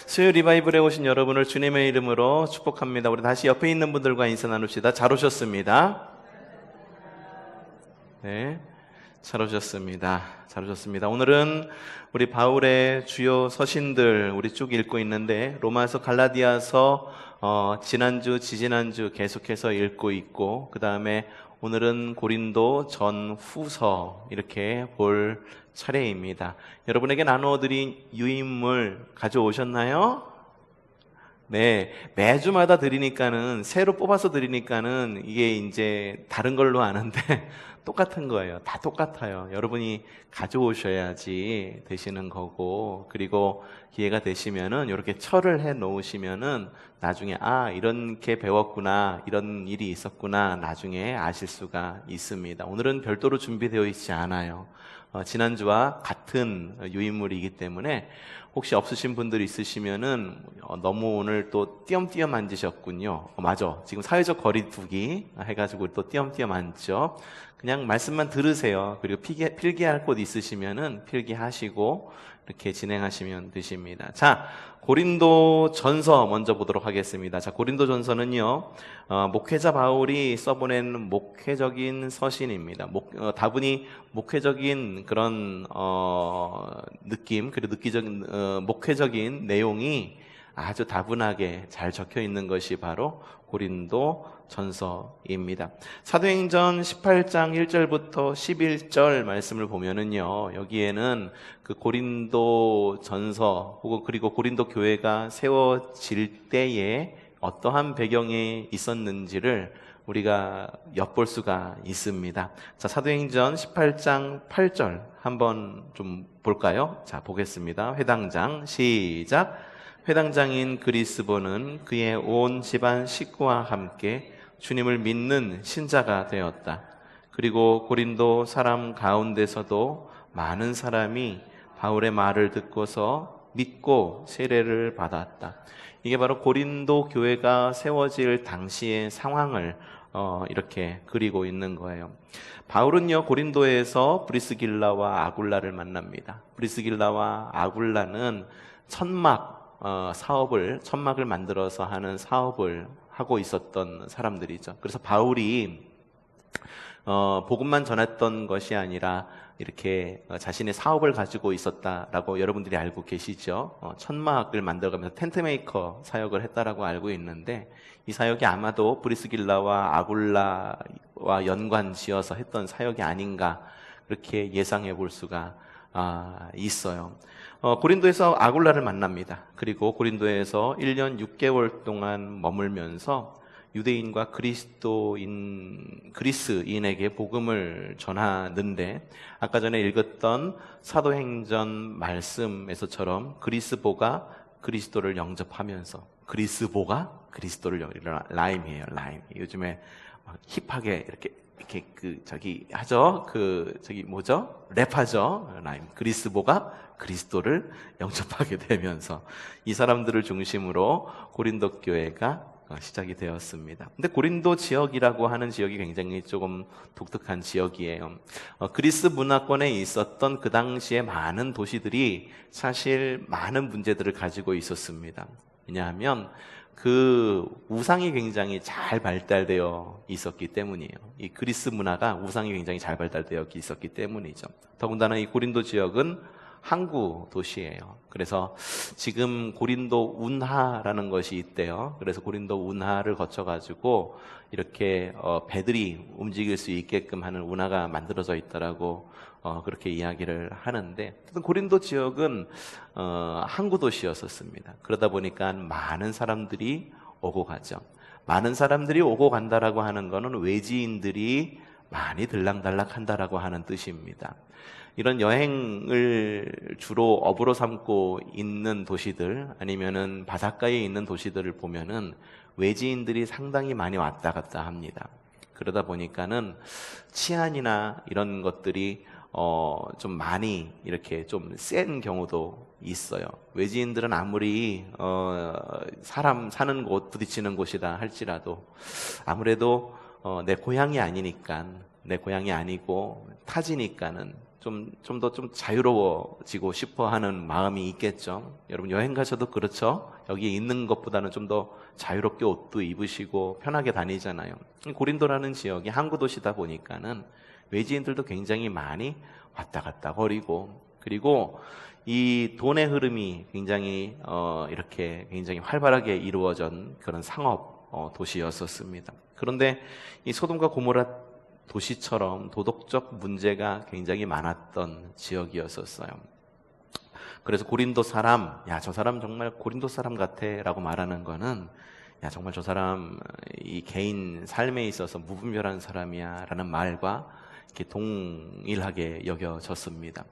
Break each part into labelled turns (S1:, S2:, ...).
S1: 수요 리바이블에 오신 여러분을 주님의 이름으로 축복합니다. 우리 다시 옆에 있는 분들과 인사 나눕시다. 잘 오셨습니다. 네, 잘 오셨습니다. 잘 오셨습니다. 오늘은 우리 바울의 주요 서신들 우리 쭉 읽고 있는데 로마서, 갈라디아서 지난주, 지지난주 계속해서 읽고 있고, 그 다음에 오늘은 고린도 전후서 이렇게 볼 차례입니다. 여러분에게 나누어드린 유인물 가져오셨나요? 네, 매주마다 드리니까는, 새로 뽑아서 드리니까는 이게 이제 다른 걸로 아는데 똑같은 거예요. 다 똑같아요. 여러분이 가져오셔야지 되시는 거고, 그리고 기회가 되시면은 이렇게 철을 해 놓으시면은 나중에 이렇게 배웠구나, 이런 일이 있었구나, 나중에 아실 수가 있습니다. 오늘은 별도로 준비되어 있지 않아요. 지난주와 같은 유인물이기 때문에 혹시 없으신 분들 있으시면은 너무 오늘 또 띄엄띄엄 앉으셨군요. 맞아. 지금 사회적 거리두기 해가지고 또 띄엄띄엄 앉죠. 그냥 말씀만 들으세요. 그리고 필기할 곳 있으시면은 필기하시고 이렇게 진행하시면 되십니다. 자, 고린도 전서 먼저 보도록 하겠습니다. 자, 고린도 전서는요, 목회자 바울이 써보낸 목회적인 서신입니다. 다분히 목회적인 그런, 느낌, 그리고 목회적인 내용이 아주 다분하게 잘 적혀 있는 것이 바로 고린도 전서입니다. 사도행전 18장 1절부터 11절 말씀을 보면은요, 여기에는 그 고린도 전서 혹은 그리고 고린도 교회가 세워질 때에 어떠한 배경에 있었는지를 우리가 엿볼 수가 있습니다. 자, 사도행전 18장 8절 한번 좀 볼까요? 자, 보겠습니다. 회당장 시작. 회당장인 그리스보는 그의 온 집안 식구와 함께 주님을 믿는 신자가 되었다. 그리고 고린도 사람 가운데서도 많은 사람이 바울의 말을 듣고서 믿고 세례를 받았다. 이게 바로 고린도 교회가 세워질 당시의 상황을 이렇게 그리고 있는 거예요. 바울은요, 고린도에서 브리스길라와 아굴라를 만납니다. 브리스길라와 아굴라는 천막을 만들어서 하는 사업을 하고 있었던 사람들이죠. 그래서 바울이 복음만 전했던 것이 아니라 이렇게 자신의 사업을 가지고 있었다라고 여러분들이 알고 계시죠. 천막을 만들어가면서 텐트메이커 사역을 했다라고 알고 있는데, 이 사역이 아마도 브리스길라와 아굴라와 연관 지어서 했던 사역이 아닌가, 그렇게 예상해 볼 수가 있어요. 고린도에서 아굴라를 만납니다. 그리고 고린도에서 1년 6개월 동안 머물면서 유대인과 그리스인에게 복음을 전하는데, 아까 전에 읽었던 사도행전 말씀에서처럼 그리스보가 그리스도를 영접하면서, 그리스보가 그리스도를 라임이에요, 라임. 요즘에 힙하게 이렇게 하죠? 랩하죠? 라임. 그리스보가 그리스도를 영접하게 되면서 이 사람들을 중심으로 고린도 교회가 시작이 되었습니다. 근데 고린도 지역이라고 하는 지역이 굉장히 조금 독특한 지역이에요. 그리스 문화권에 있었던 그 당시에 많은 도시들이 사실 많은 문제들을 가지고 있었습니다. 왜냐하면 그 우상이 굉장히 잘 발달되어 있었기 때문이에요. 이 그리스 문화가 우상이 굉장히 잘 발달되어 있었기 때문이죠. 더군다나 이 고린도 지역은 항구 도시예요. 그래서 지금 고린도 운하라는 것이 있대요. 그래서 고린도 운하를 거쳐가지고 이렇게 배들이 움직일 수 있게끔 하는 운하가 만들어져 있다라고 그렇게 이야기를 하는데, 고린도 지역은 항구 도시였었습니다. 그러다 보니까 많은 사람들이 오고 가죠. 많은 사람들이 오고 간다라고 하는 것은 외지인들이 많이 들락달락한다라고 하는 뜻입니다. 이런 여행을 주로 업으로 삼고 있는 도시들, 아니면은 바닷가에 있는 도시들을 보면은 외지인들이 상당히 많이 왔다 갔다 합니다. 그러다 보니까는 치안이나 이런 것들이 좀 많이 이렇게 좀 센 경우도 있어요. 외지인들은 아무리 사람 사는 곳, 부딪히는 곳이다 할지라도 아무래도 내 고향이 아니니까, 내 고향이 아니고 타지니까는 좀 더 좀 자유로워지고 싶어 하는 마음이 있겠죠. 여러분 여행 가셔도 그렇죠. 여기 있는 것보다는 좀 더 자유롭게 옷도 입으시고 편하게 다니잖아요. 고린도라는 지역이 항구 도시다 보니까는 외지인들도 굉장히 많이 왔다 갔다 거리고, 그리고 이 돈의 흐름이 굉장히 이렇게 굉장히 활발하게 이루어진 그런 상업 도시였었습니다. 그런데 이 소돔과 고모라 도시처럼 도덕적 문제가 굉장히 많았던 지역이었었어요. 그래서 고린도 사람, 야, 저 사람 정말 고린도 사람 같아 라고 말하는 거는, 야, 정말 저 사람 이 개인 삶에 있어서 무분별한 사람이야 라는 말과 이렇게 동일하게 여겨졌습니다.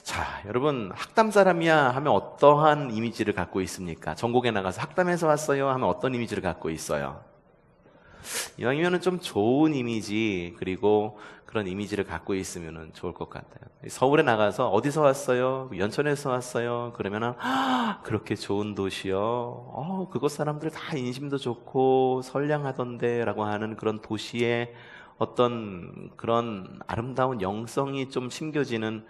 S1: 자, 여러분 학담 사람이야 하면 어떠한 이미지를 갖고 있습니까? 전국에 나가서 학담에서 왔어요 하면 어떤 이미지를 갖고 있어요? 이왕이면은 좀 좋은 이미지, 그리고 그런 이미지를 갖고 있으면 좋을 것 같아요. 서울에 나가서 어디서 왔어요? 연천에서 왔어요? 그러면은 그렇게 좋은 도시요? 그곳 사람들 다 인심도 좋고 선량하던데 라고 하는 그런 도시의 어떤 그런 아름다운 영성이 좀 심겨지는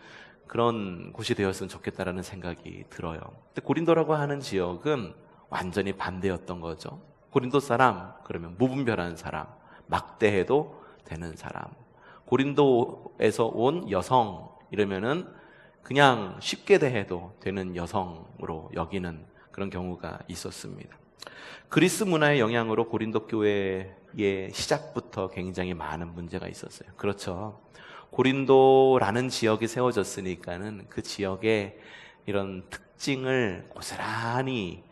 S1: 그런 곳이 되었으면 좋겠다라는 생각이 들어요. 근데 고린도라고 하는 지역은 완전히 반대였던 거죠. 고린도 사람, 그러면 무분별한 사람, 막대해도 되는 사람. 고린도에서 온 여성, 이러면은 그냥 쉽게 대해도 되는 여성으로 여기는 그런 경우가 있었습니다. 그리스 문화의 영향으로 고린도 교회의 시작부터 굉장히 많은 문제가 있었어요. 그렇죠. 고린도라는 지역이 세워졌으니까는 그 지역의 이런 특징을 고스란히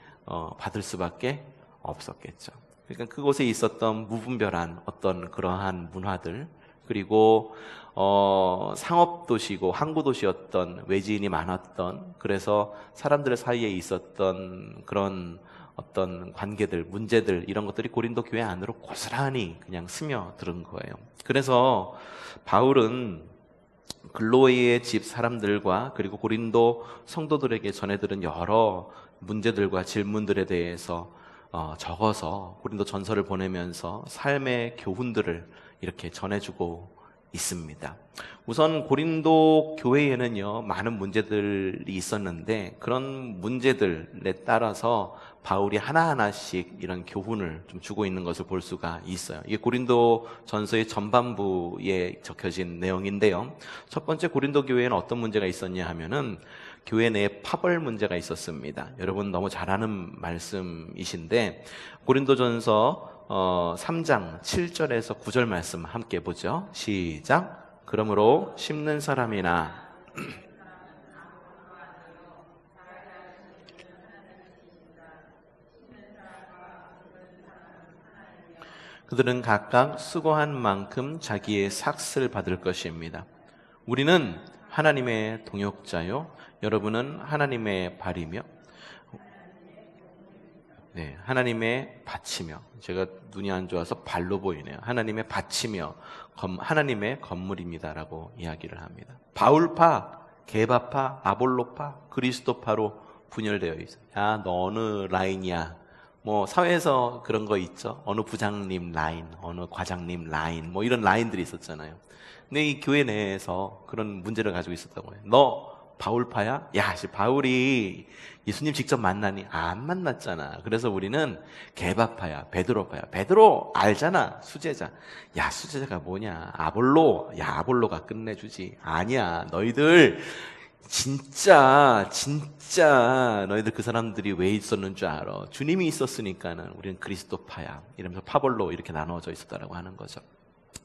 S1: 받을 수밖에 없었겠죠. 그러니까 그곳에 있었던 무분별한 어떤 그러한 문화들, 그리고 상업도시고 항구도시였던 외지인이 많았던, 그래서 사람들 사이에 있었던 그런 어떤 관계들, 문제들, 이런 것들이 고린도 교회 안으로 고스란히 그냥 스며들은 거예요. 그래서 바울은 글로이의 집 사람들과 그리고 고린도 성도들에게 전해들은 여러 문제들과 질문들에 대해서 적어서 고린도 전서를 보내면서 삶의 교훈들을 이렇게 전해주고 있습니다. 우선 고린도 교회에는요, 많은 문제들이 있었는데 그런 문제들에 따라서 바울이 하나하나씩 이런 교훈을 좀 주고 있는 것을 볼 수가 있어요. 이게 고린도 전서의 전반부에 적혀진 내용인데요. 첫 번째, 고린도 교회에는 어떤 문제가 있었냐 하면은 교회 내에 파벌 문제가 있었습니다. 여러분 너무 잘 아는 말씀이신데 고린도전서 3장 7절에서 9절 말씀 함께 보죠. 시작. 그러므로 심는 사람이나 그들은 각각 수고한 만큼 자기의 삭슬 받을 것입니다. 우리는 하나님의 동역자요, 여러분은 하나님의 발이며, 네, 하나님의 밭이며, 제가 눈이 안 좋아서 발로 보이네요. 하나님의 밭이며 하나님의 건물입니다라고 이야기를 합니다. 바울파, 게바파, 아볼로파, 그리스도파로 분열되어 있어요. 야, 너 어느 라인이야? 뭐 사회에서 그런 거 있죠. 어느 부장님 라인, 어느 과장님 라인, 뭐 이런 라인들이 있었잖아요. 근데 이 교회 내에서 그런 문제를 가지고 있었다고 해요. 너 바울파야? 야, 바울이 예수님 직접 만나니? 안 만났잖아. 그래서 우리는 게바파야, 베드로파야. 베드로 알잖아, 수제자. 야, 수제자가 뭐냐? 아볼로. 야, 아볼로가 끝내주지. 아니야, 너희들 진짜 너희들 그 사람들이 왜 있었는 줄 알아? 주님이 있었으니까는 우리는 그리스도파야. 이러면서 파벌로 이렇게 나눠져 있었다라고 하는 거죠.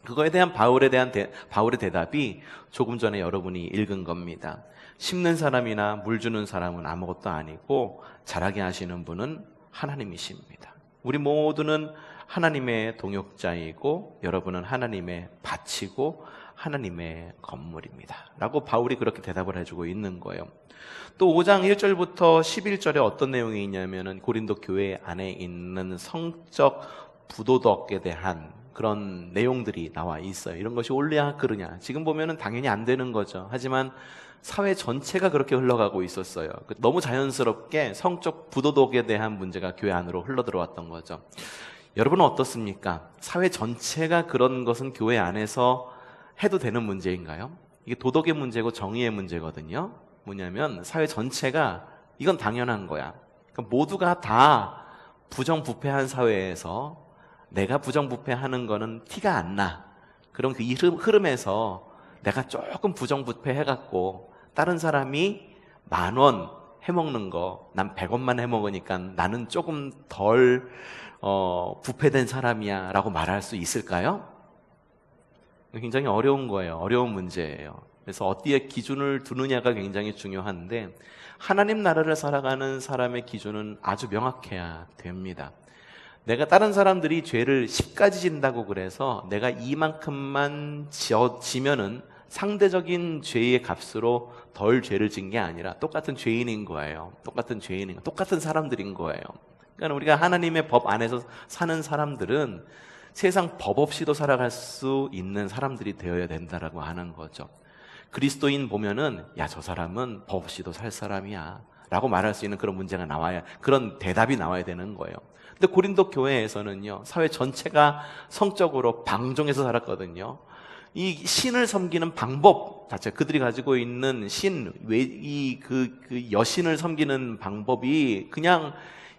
S1: 그거에 대한 바울의 대답이 조금 전에 여러분이 읽은 겁니다. 심는 사람이나 물 주는 사람은 아무것도 아니고 자라게 하시는 분은 하나님이십니다. 우리 모두는 하나님의 동역자이고 여러분은 하나님의 밭이고 하나님의 건물입니다 라고 바울이 그렇게 대답을 해주고 있는 거예요. 또 5장 1절부터 11절에 어떤 내용이 있냐면은 고린도 교회 안에 있는 성적 부도덕에 대한 그런 내용들이 나와 있어요. 이런 것이 옳냐 그르냐, 지금 보면은 당연히 안 되는 거죠. 하지만 사회 전체가 그렇게 흘러가고 있었어요. 너무 자연스럽게 성적 부도덕에 대한 문제가 교회 안으로 흘러들어왔던 거죠. 여러분은 어떻습니까? 사회 전체가 그런 것은 교회 안에서 해도 되는 문제인가요? 이게 도덕의 문제고 정의의 문제거든요. 뭐냐면 사회 전체가 이건 당연한 거야. 그러니까 모두가 다 부정부패한 사회에서 내가 부정부패하는 거는 티가 안 나. 그럼 그 흐름에서 내가 조금 부정부패 해갖고 다른 사람이 10,000원 해먹는 거 난 100원만 해먹으니까 나는 조금 덜 부패된 사람이야 라고 말할 수 있을까요? 굉장히 어려운 거예요. 어려운 문제예요. 그래서 어디에 기준을 두느냐가 굉장히 중요한데 하나님 나라를 살아가는 사람의 기준은 아주 명확해야 됩니다. 내가 다른 사람들이 죄를 10가지 진다고 그래서 내가 이만큼만 지면은 상대적인 죄의 값으로 덜 죄를 진 게 아니라 똑같은 죄인인 거예요. 똑같은 사람들인 거예요. 그러니까 우리가 하나님의 법 안에서 사는 사람들은 세상 법 없이도 살아갈 수 있는 사람들이 되어야 된다라고 하는 거죠. 그리스도인 보면은 야, 저 사람은 법 없이도 살 사람이야 라고 말할 수 있는 그런 문제가 나와야, 그런 대답이 나와야 되는 거예요. 근데 고린도 교회에서는요, 사회 전체가 성적으로 방종해서 살았거든요. 이 신을 섬기는 방법 자체, 그들이 가지고 있는 신, 그 여신을 섬기는 방법이 그냥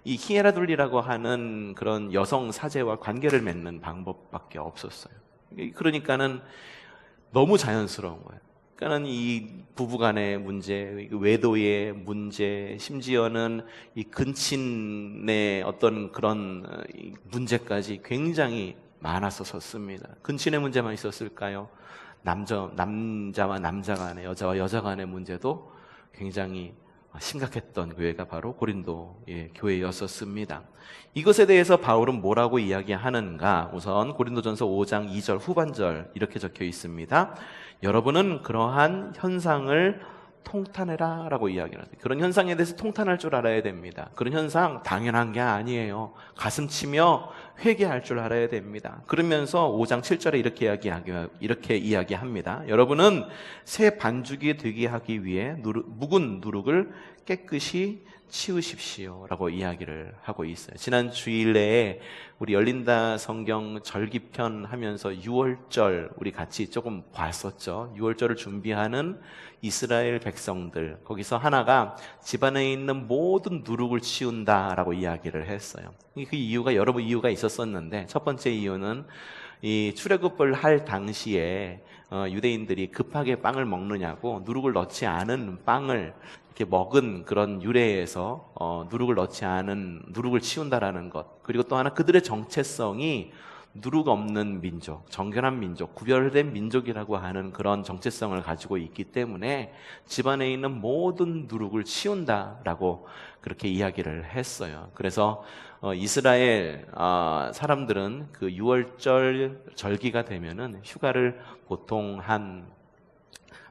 S1: 이 히에라둘리라고 하는 그런 여성 사제와 관계를 맺는 방법밖에 없었어요. 그러니까는 너무 자연스러운 거예요. 그러니까는 이 부부간의 문제, 외도의 문제, 심지어는 이 근친의 어떤 그런 문제까지 굉장히 많았었습니다. 근친의 문제만 있었을까요? 남자와 남자 간의, 여자와 여자 간의 문제도 굉장히 심각했던 교회가 바로 고린도의 교회였었습니다. 이것에 대해서 바울은 뭐라고 이야기하는가? 우선 고린도전서 5장 2절 후반절 이렇게 적혀 있습니다. 여러분은 그러한 현상을 통탄해라 라고 이야기를 합니다. 그런 현상에 대해서 통탄할 줄 알아야 됩니다. 그런 현상 당연한 게 아니에요. 가슴 치며 회개할 줄 알아야 됩니다. 그러면서 5장 7절에 이렇게 이야기합니다. 여러분은 새 반죽이 되게 하기 위해 묵은 누룩을 깨끗이 치우십시오 라고 이야기를 하고 있어요. 지난 주일 내에 우리 열린다 성경 절기편 하면서 6월절 우리 같이 조금 봤었죠. 6월절을 준비하는 이스라엘 백성들, 거기서 하나가 집안에 있는 모든 누룩을 치운다라고 이야기를 했어요. 그 이유가 여러 이유가 있었었는데, 첫 번째 이유는 이 출애굽을 할 당시에 유대인들이 급하게 빵을 먹느냐고 누룩을 넣지 않은 빵을 이렇게 먹은 그런 유래에서 누룩을 치운다라는 것. 그리고 또 하나, 그들의 정체성이 누룩 없는 민족, 정결한 민족, 구별된 민족이라고 하는 그런 정체성을 가지고 있기 때문에 집안에 있는 모든 누룩을 치운다라고 그렇게 이야기를 했어요. 그래서 이스라엘 사람들은 그 6월절 절기가 되면은 휴가를 보통 한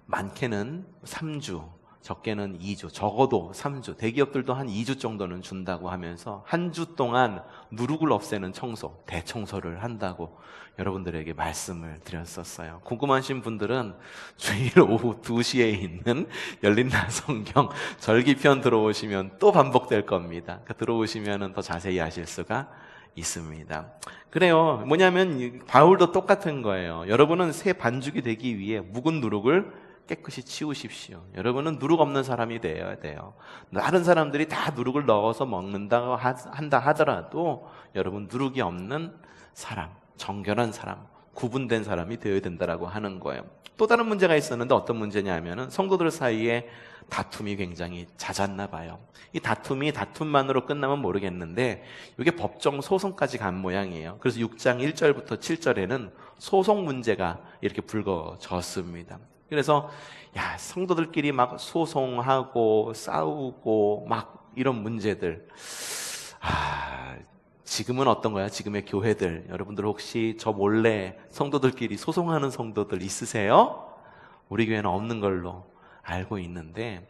S1: 많게는 3주, 적게는 2주, 적어도 3주, 대기업들도 한 2주 정도는 준다고 하면서 한 주 동안 누룩을 없애는 청소, 대청소를 한다고 여러분들에게 말씀을 드렸었어요. 궁금하신 분들은 주일 오후 2시에 있는 열린다 성경 절기편 들어오시면 또 반복될 겁니다. 그러니까 들어오시면 더 자세히 아실 수가 있습니다. 그래요. 뭐냐면 바울도 똑같은 거예요. 여러분은 새 반죽이 되기 위해 묵은 누룩을 깨끗이 치우십시오. 여러분은 누룩 없는 사람이 되어야 돼요. 다른 사람들이 다 누룩을 넣어서 먹는다고 한다 하더라도 여러분 누룩이 없는 사람, 정결한 사람, 구분된 사람이 되어야 된다라고 하는 거예요. 또 다른 문제가 있었는데 어떤 문제냐면은 성도들 사이에 다툼이 굉장히 잦았나 봐요. 이 다툼이 다툼만으로 끝나면 모르겠는데 이게 법정 소송까지 간 모양이에요. 그래서 6장 1절부터 7절에는 소송 문제가 이렇게 불거졌습니다. 그래서 성도들끼리 막 소송하고 싸우고 막 이런 문제들. 지금은 어떤 거야? 지금의 교회들. 여러분들 혹시 저 몰래 성도들끼리 소송하는 성도들 있으세요? 우리 교회는 없는 걸로 알고 있는데,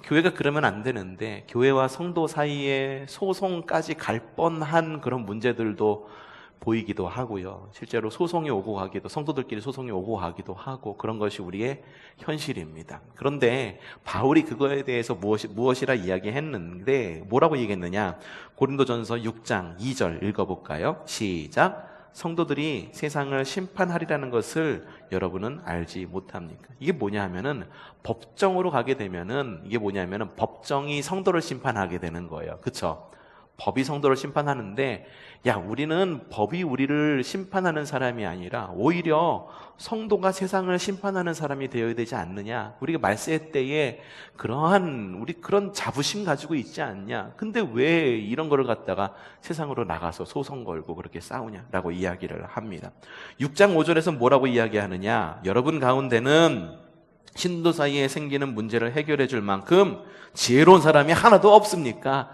S1: 교회가 그러면 안 되는데 교회와 성도 사이에 소송까지 갈 뻔한 그런 문제들도 보이기도 하고요. 실제로 소송이 오고 가기도, 성도들끼리 소송이 오고 가기도 하고, 그런 것이 우리의 현실입니다. 그런데 바울이 그거에 대해서 무엇이라 이야기했는데 뭐라고 얘기했느냐? 고린도전서 6장 2절 읽어볼까요? 시작. 성도들이 세상을 심판하리라는 것을 여러분은 알지 못합니까? 이게 뭐냐 하면은 법정으로 가게 되면은 이게 뭐냐면은 법정이 성도를 심판하게 되는 거예요. 그쵸? 법이 성도를 심판하는데, 야, 우리는 법이 우리를 심판하는 사람이 아니라 오히려 성도가 세상을 심판하는 사람이 되어야 되지 않느냐? 우리가 말세 때에 우리 그런 자부심 가지고 있지 않냐? 근데 왜 이런 거를 갖다가 세상으로 나가서 소송 걸고 그렇게 싸우냐라고 이야기를 합니다. 6장 5절에서 뭐라고 이야기하느냐? 여러분 가운데는 신도 사이에 생기는 문제를 해결해 줄 만큼 지혜로운 사람이 하나도 없습니까?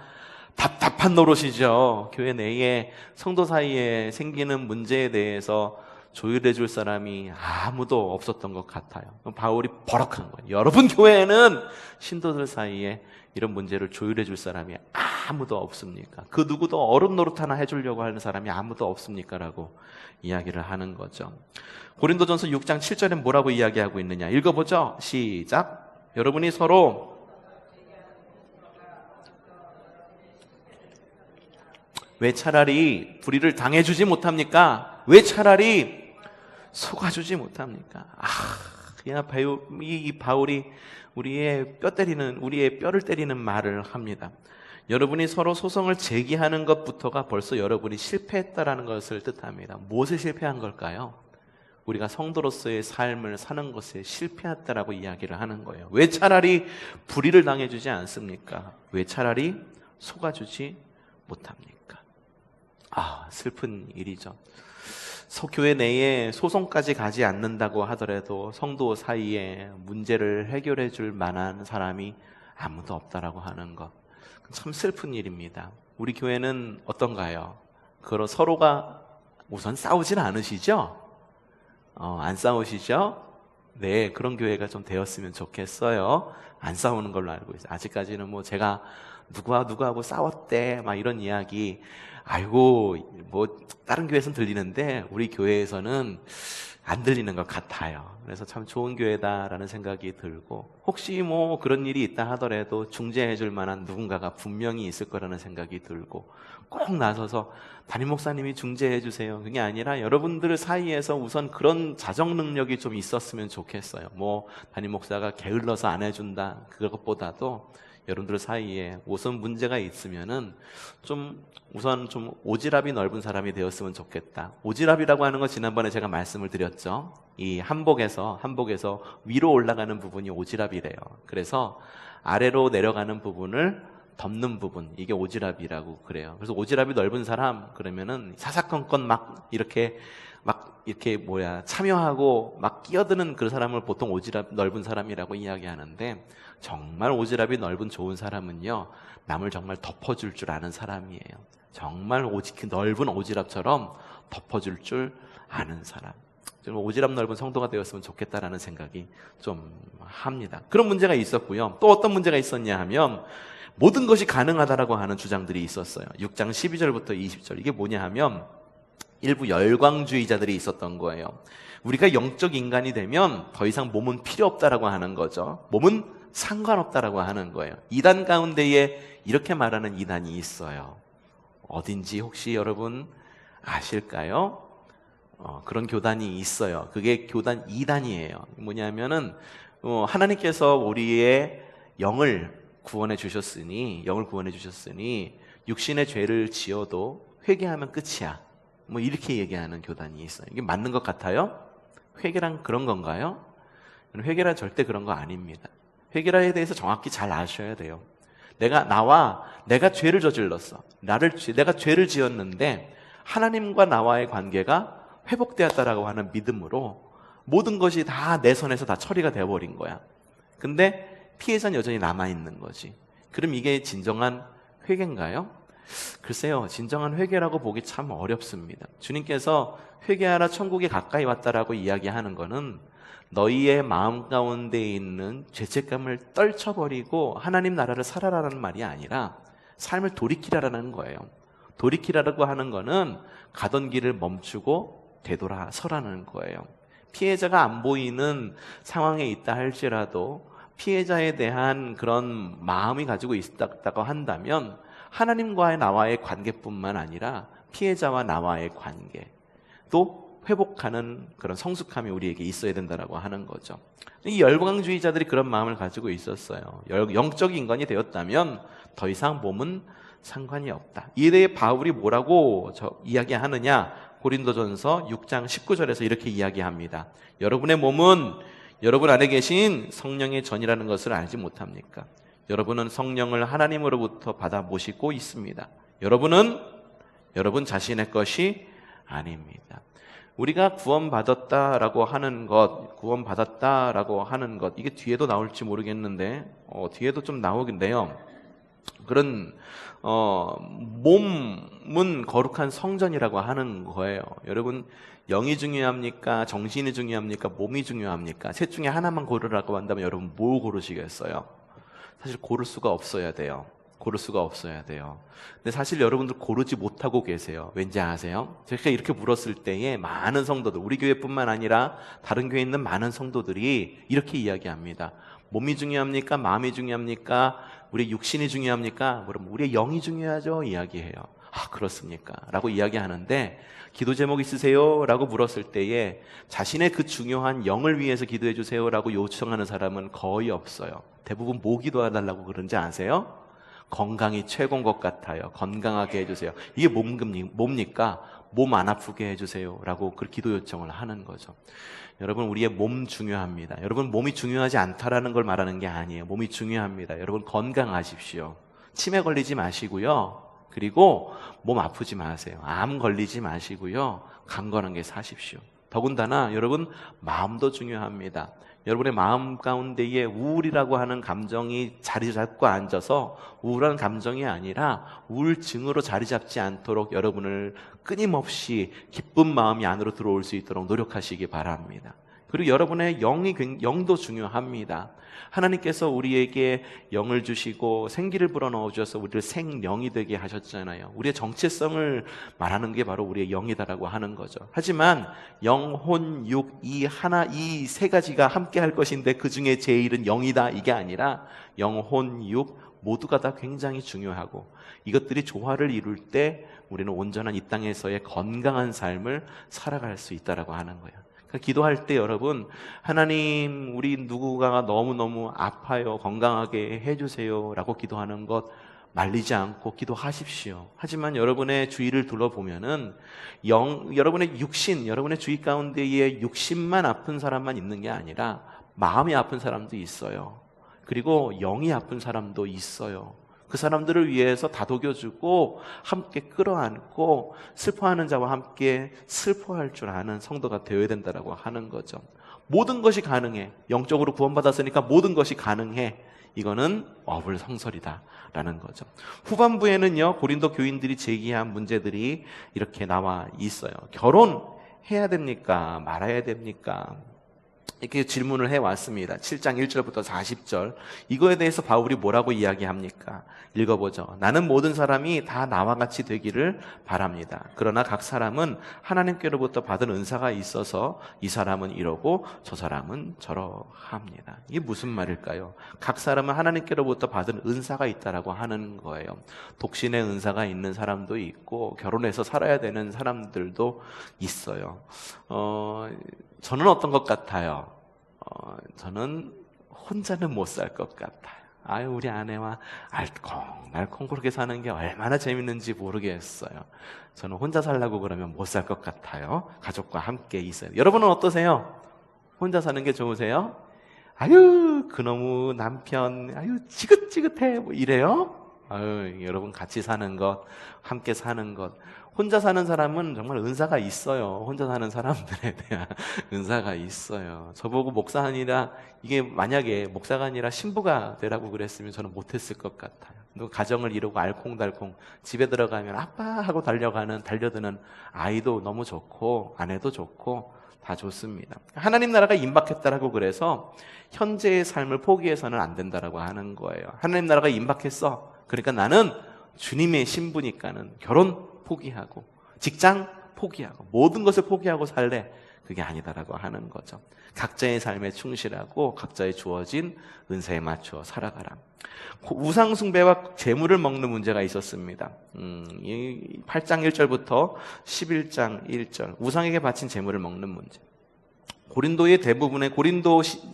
S1: 답답한 노릇이죠. 교회 내에 성도 사이에 생기는 문제에 대해서 조율해 줄 사람이 아무도 없었던 것 같아요. 바울이 버럭한 거예요. 여러분 교회에는 신도들 사이에 이런 문제를 조율해 줄 사람이 아무도 없습니까? 그 누구도 어른 노릇 하나 해주려고 하는 사람이 아무도 없습니까? 라고 이야기를 하는 거죠. 고린도전서 6장 7절에 뭐라고 이야기하고 있느냐? 읽어보죠. 시작. 여러분이 서로 왜 차라리 불의를 당해주지 못합니까? 왜 차라리 속아주지 못합니까? 그냥 이 바울이 우리의 뼈를 때리는 말을 합니다. 여러분이 서로 소송을 제기하는 것부터가 벌써 여러분이 실패했다라는 것을 뜻합니다. 무엇에 실패한 걸까요? 우리가 성도로서의 삶을 사는 것에 실패했다라고 이야기를 하는 거예요. 왜 차라리 불의를 당해주지 않습니까? 왜 차라리 속아주지 못합니까? 슬픈 일이죠. 교회 내에 소송까지 가지 않는다고 하더라도 성도 사이에 문제를 해결해 줄 만한 사람이 아무도 없다라고 하는 것, 참 슬픈 일입니다. 우리 교회는 어떤가요? 서로가 우선 싸우진 않으시죠? 안 싸우시죠? 네, 그런 교회가 좀 되었으면 좋겠어요. 안 싸우는 걸로 알고 있어요. 아직까지는 제가 누구하고 싸웠대 막 이런 이야기, 다른 교회에서는 들리는데 우리 교회에서는 안 들리는 것 같아요. 그래서 참 좋은 교회다라는 생각이 들고, 혹시 그런 일이 있다 하더라도 중재해 줄 만한 누군가가 분명히 있을 거라는 생각이 들고, 꼭 나서서 담임 목사님이 중재해 주세요, 그게 아니라 여러분들 사이에서 우선 그런 자정 능력이 좀 있었으면 좋겠어요. 담임 목사가 게을러서 안 해준다, 그것보다도 여러분들 사이에 우선 문제가 있으면은 우선 오지랖이 넓은 사람이 되었으면 좋겠다. 오지랖이라고 하는 건 지난번에 제가 말씀을 드렸죠. 이 한복에서 위로 올라가는 부분이 오지랖이래요. 그래서 아래로 내려가는 부분을 덮는 부분, 이게 오지랖이라고 그래요. 그래서 오지랖이 넓은 사람 그러면은 사사건건 이렇게 참여하고 끼어드는 그 사람을 보통 오지랖 넓은 사람이라고 이야기하는데, 정말 오지랖이 넓은 좋은 사람은요, 남을 정말 덮어줄 줄 아는 사람이에요. 정말 넓은 오지랖처럼 덮어줄 줄 아는 사람. 좀 오지랖 넓은 성도가 되었으면 좋겠다라는 생각이 좀 합니다. 그런 문제가 있었고요. 또 어떤 문제가 있었냐 하면, 모든 것이 가능하다라고 하는 주장들이 있었어요. 6장 12절부터 20절. 이게 뭐냐 하면 일부 열광주의자들이 있었던 거예요. 우리가 영적 인간이 되면 더 이상 몸은 필요 없다라고 하는 거죠. 몸은 상관없다라고 하는 거예요. 이단 가운데에 이렇게 말하는 이단이 있어요. 어딘지 혹시 여러분 아실까요? 그런 교단이 있어요. 그게 교단 2단이에요. 뭐냐면은 하나님께서 우리의 영을 구원해 주셨으니 육신의 죄를 지어도 회개하면 끝이야. 이렇게 얘기하는 교단이 있어요. 이게 맞는 것 같아요? 회개란 그런 건가요? 회개란 절대 그런 거 아닙니다. 회개라에 대해서 정확히 잘 아셔야 돼요. 내가 죄를 저질렀어. 내가 죄를 지었는데 하나님과 나와의 관계가 회복되었다라고 하는 믿음으로 모든 것이 다 내 손에서 다 처리가 되어버린 거야. 근데 피해자는 여전히 남아있는 거지. 그럼 이게 진정한 회개인가요? 글쎄요, 진정한 회개라고 보기 참 어렵습니다. 주님께서 회개하라 천국이 가까이 왔다라고 이야기하는 거는 너희의 마음 가운데 있는 죄책감을 떨쳐버리고 하나님 나라를 살아라라는 말이 아니라 삶을 돌이키라라는 거예요. 돌이키라라고 하는 거는 가던 길을 멈추고 되돌아서라는 거예요. 피해자가 안 보이는 상황에 있다 할지라도 피해자에 대한 그런 마음이 가지고 있다고 한다면 하나님과의 나와의 관계뿐만 아니라 피해자와 나와의 관계, 또 회복하는 그런 성숙함이 우리에게 있어야 된다라고 하는 거죠. 이 열광주의자들이 그런 마음을 가지고 있었어요. 영적 인간이 되었다면 더 이상 몸은 상관이 없다. 이에 대해 바울이 뭐라고 이야기하느냐? 고린도전서 6장 19절에서 이렇게 이야기합니다. 여러분의 몸은 여러분 안에 계신 성령의 전이라는 것을 알지 못합니까? 여러분은 성령을 하나님으로부터 받아 모시고 있습니다. 여러분은 여러분 자신의 것이 아닙니다. 우리가 구원받았다라고 하는 것, 이게 뒤에도 나올지 모르겠는데, 뒤에도 좀 나오긴데요. 그런 몸은 거룩한 성전이라고 하는 거예요. 여러분, 영이 중요합니까? 정신이 중요합니까? 몸이 중요합니까? 셋 중에 하나만 고르라고 한다면 여러분 뭐 고르시겠어요? 사실 고를 수가 없어야 돼요. 근데 사실 여러분들 고르지 못하고 계세요. 왠지 아세요? 제가 이렇게 물었을 때에 많은 성도들, 우리 교회뿐만 아니라 다른 교회에 있는 많은 성도들이 이렇게 이야기합니다. 몸이 중요합니까? 마음이 중요합니까? 우리의 육신이 중요합니까? 그럼 우리의 영이 중요하죠? 이야기해요. 아, 그렇습니까? 라고 이야기하는데, 기도 제목 있으세요? 라고 물었을 때에 자신의 그 중요한 영을 위해서 기도해 주세요 라고 요청하는 사람은 거의 없어요. 대부분 뭐 기도해달라고 그런지 아세요? 건강이 최고인 것 같아요. 건강하게 해주세요. 이게 뭡니까? 몸 안 아프게 해주세요 라고 그 기도 요청을 하는 거죠. 여러분, 우리의 몸 중요합니다. 여러분, 몸이 중요하지 않다라는 걸 말하는 게 아니에요. 몸이 중요합니다. 여러분, 건강하십시오. 치매 걸리지 마시고요. 그리고 몸 아프지 마세요. 암 걸리지 마시고요. 강건하게 사십시오. 더군다나 여러분, 마음도 중요합니다. 여러분의 마음 가운데에 우울이라고 하는 감정이 자리 잡고 앉아서 우울한 감정이 아니라 우울증으로 자리 잡지 않도록 여러분을 끊임없이 기쁜 마음이 안으로 들어올 수 있도록 노력하시기 바랍니다. 그리고 여러분의 영도 중요합니다. 하나님께서 우리에게 영을 주시고 생기를 불어넣어 주셔서 우리를 생령이 되게 하셨잖아요. 우리의 정체성을 말하는 게 바로 우리의 영이다라고 하는 거죠. 하지만 영, 혼, 육, 이 하나, 이 세 가지가 함께 할 것인데 그 중에 제일은 영이다, 이게 아니라 영, 혼, 육 모두가 다 굉장히 중요하고, 이것들이 조화를 이룰 때 우리는 온전한 이 땅에서의 건강한 삶을 살아갈 수 있다라고 하는 거예요. 그러니까 기도할 때 여러분, 하나님, 우리 누구가 너무너무 아파요, 건강하게 해주세요 라고 기도하는 것 말리지 않고 기도하십시오. 하지만 여러분의 주위를 둘러보면은 여러분의 육신, 여러분의 주위 가운데에 육신만 아픈 사람만 있는 게 아니라 마음이 아픈 사람도 있어요. 그리고 영이 아픈 사람도 있어요. 그 사람들을 위해서 다독여주고 함께 끌어안고 슬퍼하는 자와 함께 슬퍼할 줄 아는 성도가 되어야 된다고 하는 거죠. 모든 것이 가능해. 영적으로 구원받았으니까 모든 것이 가능해. 이거는 어불성설이다라는 거죠. 후반부에는요, 고린도 교인들이 제기한 문제들이 이렇게 나와 있어요. 결혼해야 됩니까? 말아야 됩니까? 이렇게 질문을 해왔습니다. 7장 1절부터 40절. 이거에 대해서 바울이 뭐라고 이야기합니까? 읽어보죠. 나는 모든 사람이 다 나와 같이 되기를 바랍니다. 그러나 각 사람은 하나님께로부터 받은 은사가 있어서 이 사람은 이러고 저 사람은 저러합니다. 이게 무슨 말일까요? 각 사람은 하나님께로부터 받은 은사가 있다라고 하는 거예요. 독신의 은사가 있는 사람도 있고 결혼해서 살아야 되는 사람들도 있어요. 저는 어떤 것 같아요? 저는 혼자는 못 살 것 같아요. 아유, 우리 아내와 알콩달콩 그렇게 사는 게 얼마나 재밌는지 모르겠어요. 저는 혼자 살라고 그러면 못 살 것 같아요. 가족과 함께 있어요. 여러분은 어떠세요? 혼자 사는 게 좋으세요? 아유, 그놈의 남편, 아유, 지긋지긋해. 뭐 이래요? 아유, 여러분 같이 사는 것, 함께 사는 것. 혼자 사는 사람은 정말 은사가 있어요. 혼자 사는 사람들에 대한 은사가 있어요. 저보고 목사 아니라, 이게 만약에 목사가 아니라 신부가 되라고 그랬으면 저는 못했을 것 같아요. 가정을 이루고 알콩달콩 집에 들어가면 아빠 하고 달려드는 아이도 너무 좋고 아내도 좋고 다 좋습니다. 하나님 나라가 임박했다라고 그래서 현재의 삶을 포기해서는 안 된다라고 하는 거예요. 하나님 나라가 임박했어. 그러니까 나는 주님의 신부니까는 결혼 포기하고 직장 포기하고 모든 것을 포기하고 살래. 그게 아니다라고 하는 거죠. 각자의 삶에 충실하고 각자의 주어진 은사에 맞춰 살아가라. 우상 숭배와 재물을 먹는 문제가 있었습니다. 8장 1절부터 11장 1절 우상에게 바친 재물을 먹는 문제. 고린도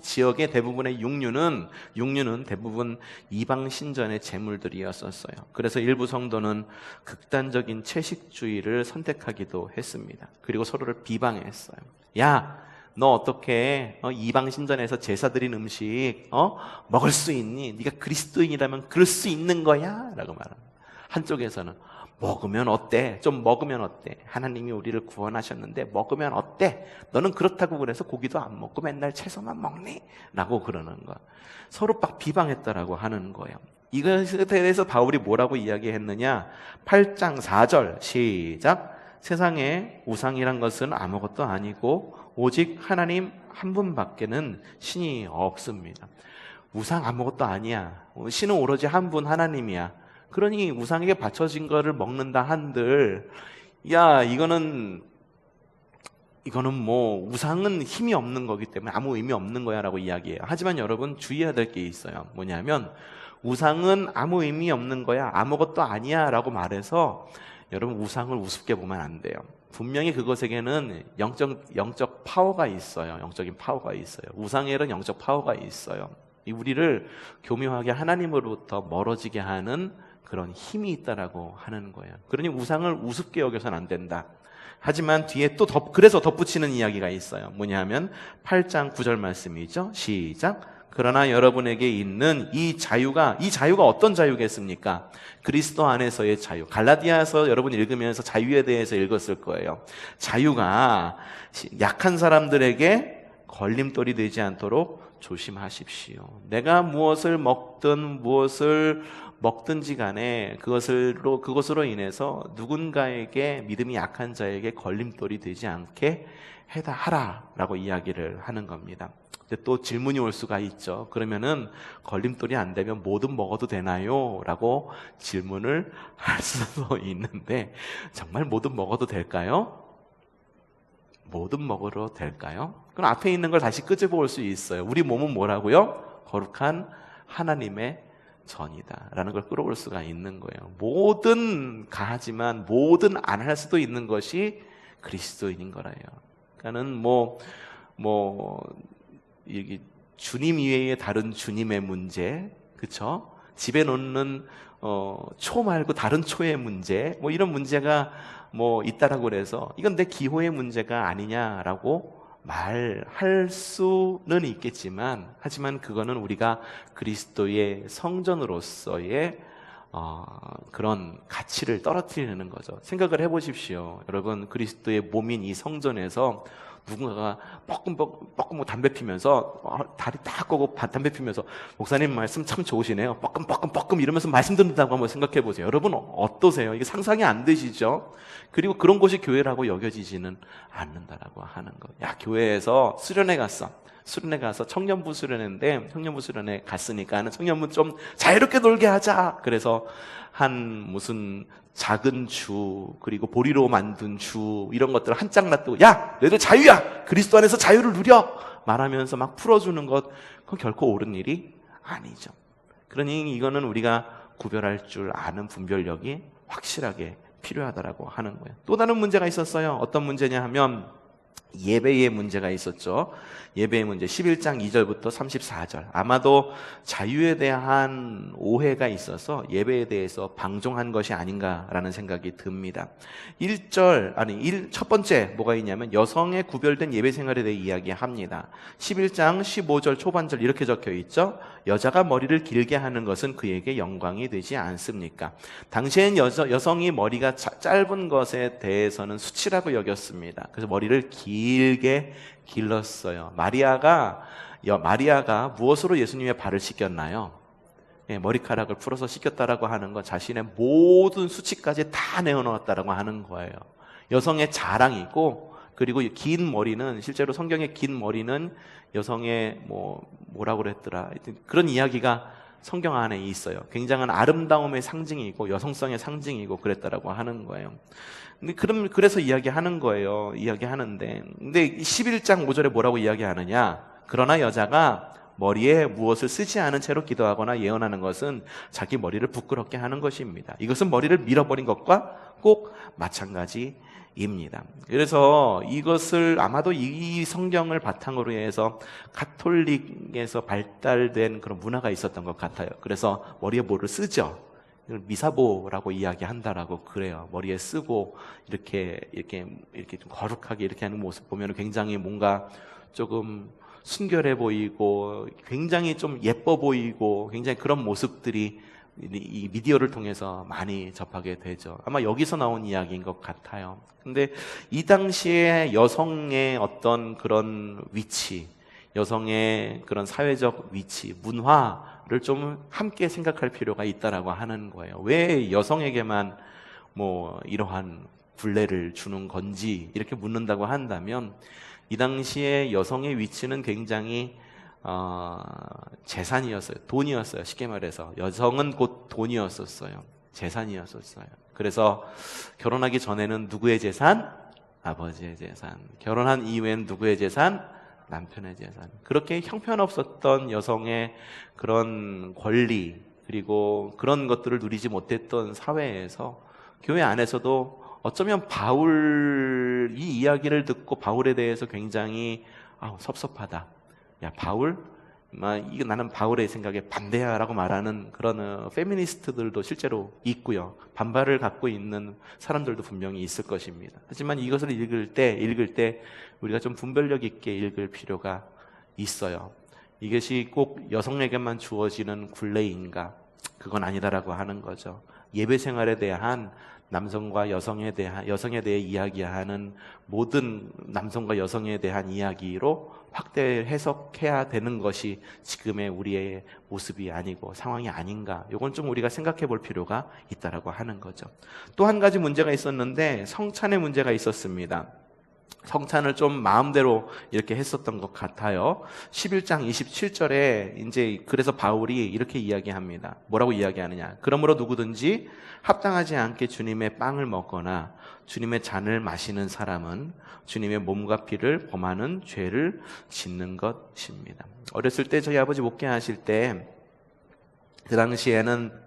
S1: 지역의 대부분의 육류는 대부분 이방 신전의 제물들이었었어요. 그래서 일부 성도는 극단적인 채식주의를 선택하기도 했습니다. 그리고 서로를 비방했어요. 야, 너 어떻게 이방 신전에서 제사 드린 음식 먹을 수 있니? 네가 그리스도인이라면 그럴 수 있는 거야? 라고 말합니다. 한쪽에서는 먹으면 어때? 좀 먹으면 어때? 하나님이 우리를 구원하셨는데 먹으면 어때? 너는 그렇다고 그래서 고기도 안 먹고 맨날 채소만 먹니? 라고 그러는 거. 서로 막 비방했다라고 하는 거예요. 이것에 대해서 바울이 뭐라고 이야기했느냐? 8장 4절 시작. 세상에 우상이란 것은 아무것도 아니고 오직 하나님 한 분밖에는 신이 없습니다. 우상 아무것도 아니야. 신은 오로지 한 분 하나님이야. 그러니 우상에게 바쳐진 거를 먹는다 한들, 야, 이거는 뭐 우상은 힘이 없는 거기 때문에 아무 의미 없는 거야 라고 이야기해요. 하지만 여러분 주의해야 될 게 있어요. 뭐냐면 우상은 아무 의미 없는 거야, 아무것도 아니야 라고 말해서 여러분 우상을 우습게 보면 안 돼요. 분명히 그것에게는 영적 파워가 있어요. 영적인 파워가 있어요. 우상에는 영적 파워가 있어요. 우리를 교묘하게 하나님으로부터 멀어지게 하는 그런 힘이 있다라고 하는 거예요. 그러니 우상을 우습게 여겨서는 안 된다. 하지만 뒤에 또 그래서 덧붙이는 이야기가 있어요. 뭐냐면 8장 9절 말씀이죠. 시작. 그러나 여러분에게 있는 이 자유가 어떤 자유겠습니까? 그리스도 안에서의 자유. 갈라디아서 여러분 읽으면서 자유에 대해서 읽었을 거예요. 자유가 약한 사람들에게 걸림돌이 되지 않도록 조심하십시오. 내가 무엇을 먹든지 간에 그것으로 인해서 누군가에게 믿음이 약한 자에게 걸림돌이 되지 않게 하라라고 이야기를 하는 겁니다. 근데 또 질문이 올 수가 있죠. 그러면은 걸림돌이 안 되면 뭐든 먹어도 되나요? 라고 질문을 할 수도 있는데 정말 뭐든 먹어도 될까요? 뭐든 먹어도 될까요? 그럼 앞에 있는 걸 다시 끄집어 올 수 있어요. 우리 몸은 뭐라고요? 거룩한 하나님의 전이다 라는 걸 끌어올 수가 있는 거예요. 뭐든 가하지만 뭐든 안 할 수도 있는 것이 그리스도인인 거라요. 그러니까는 이게 주님 이외의 다른 주님의 문제, 그쵸? 집에 놓는 초 말고 다른 초의 문제, 이런 문제가 있다라고 그래서 이건 내 기호의 문제가 아니냐라고 말할 수는 있겠지만, 하지만 그거는 우리가 그리스도의 성전으로서의 그런 가치를 떨어뜨리는 거죠. 생각을 해보십시오. 여러분, 그리스도의 몸인 이 성전에서 누군가가 뻐끔뻐끔 담배 피면서 다리 딱 꼬고 담배 피면서 목사님 말씀 참 좋으시네요. 뻐끔 이러면서 말씀 듣는다고 한번 생각해 보세요. 여러분 어떠세요? 이게 상상이 안 되시죠? 그리고 그런 곳이 교회라고 여겨지지는 않는다라고 하는 거. 야, 교회에서 수련회 가서 청년부 수련회인데 청년부 수련회 갔으니까 청년부 좀 자유롭게 놀게 하자. 그래서 무슨 작은 주, 그리고 보리로 만든 주, 이런 것들을 한 짝 놔두고, 야, 너희들 자유야! 그리스도 안에서 자유를 누려! 말하면서 막 풀어주는 것, 그건 결코 옳은 일이 아니죠. 그러니 이거는 우리가 구별할 줄 아는 분별력이 확실하게 필요하다라고 하는 거예요. 또 다른 문제가 있었어요. 어떤 문제냐 하면 예배의 문제가 있었죠. 예배의 문제 11장 2절부터 34절. 아마도 자유에 대한 오해가 있어서 예배에 대해서 방종한 것이 아닌가라는 생각이 듭니다. 첫 번째 뭐가 있냐면 여성의 구별된 예배 생활에 대해 이야기합니다. 11장 15절 초반절 이렇게 적혀 있죠. 여자가 머리를 길게 하는 것은 그에게 영광이 되지 않습니까? 당시엔 여성이 머리가 짧은 것에 대해서는 수치라고 여겼습니다. 그래서 머리를 길게 길렀어요. 마리아가 무엇으로 예수님의 발을 씻겼나요? 머리카락을 풀어서 씻겼다라고 하는 건 자신의 모든 수치까지 다 내어놓았다라고 하는 거예요. 여성의 자랑이고, 그리고 긴 머리는, 실제로 성경의 긴 머리는 여성의 뭐라고 그랬더라, 그런 이야기가 성경 안에 있어요. 굉장한 아름다움의 상징이고 여성성의 상징이고 그랬다라고 하는 거예요. 그래서 이야기하는 거예요. 이야기하는데. 근데 11장 5절에 뭐라고 이야기하느냐? 그러나 여자가 머리에 무엇을 쓰지 않은 채로 기도하거나 예언하는 것은 자기 머리를 부끄럽게 하는 것입니다. 이것은 머리를 밀어버린 것과 꼭 마찬가지입니다. 그래서 이것을 아마도 이 성경을 바탕으로 해서 가톨릭에서 발달된 그런 문화가 있었던 것 같아요. 그래서 머리에 뭐를 쓰죠. 미사보라고 이야기한다라고 그래요. 머리에 쓰고 이렇게 좀 거룩하게 이렇게 하는 모습 보면 굉장히 뭔가 조금 순결해 보이고 굉장히 좀 예뻐 보이고 굉장히 그런 모습들이 이 미디어를 통해서 많이 접하게 되죠. 아마 여기서 나온 이야기인 것 같아요. 근데 이 당시에 여성의 어떤 그런 위치, 여성의 그런 사회적 위치, 문화를 좀 함께 생각할 필요가 있다라고 하는 거예요. 왜 여성에게만 뭐 이러한 굴레를 주는 건지 이렇게 묻는다고 한다면 이 당시에 여성의 위치는 굉장히 재산이었어요. 돈이었어요. 쉽게 말해서 여성은 곧 돈이었었어요. 재산이었었어요. 그래서 결혼하기 전에는 누구의 재산? 아버지의 재산. 결혼한 이후엔 누구의 재산? 남편의 재산. 그렇게 형편없었던 여성의 그런 권리 그리고 그런 것들을 누리지 못했던 사회에서 교회 안에서도 어쩌면 바울 이 이야기를 듣고 바울에 대해서 굉장히 섭섭하다. 야 바울? 이거 나는 바울의 생각에 반대야라고 말하는 그런 페미니스트들도 실제로 있고요. 반발을 갖고 있는 사람들도 분명히 있을 것입니다. 하지만 이것을 읽을 때 우리가 좀 분별력 있게 읽을 필요가 있어요. 이것이 꼭 여성에게만 주어지는 굴레인가? 그건 아니다라고 하는 거죠. 예배 생활에 대한 남성과 여성에 대해 이야기하는 모든 남성과 여성에 대한 이야기로 확대 해석해야 되는 것이 지금의 우리의 모습이 아니고 상황이 아닌가. 이건 좀 우리가 생각해 볼 필요가 있다라고 하는 거죠. 또 한 가지 문제가 있었는데 성찬의 문제가 있었습니다. 성찬을 좀 마음대로 이렇게 했었던 것 같아요. 11장 27절에 이제 그래서 바울이 이렇게 이야기합니다. 뭐라고 이야기하느냐? 그러므로 누구든지 합당하지 않게 주님의 빵을 먹거나 주님의 잔을 마시는 사람은 주님의 몸과 피를 범하는 죄를 짓는 것입니다. 어렸을 때 저희 아버지 목회하실 때 그 당시에는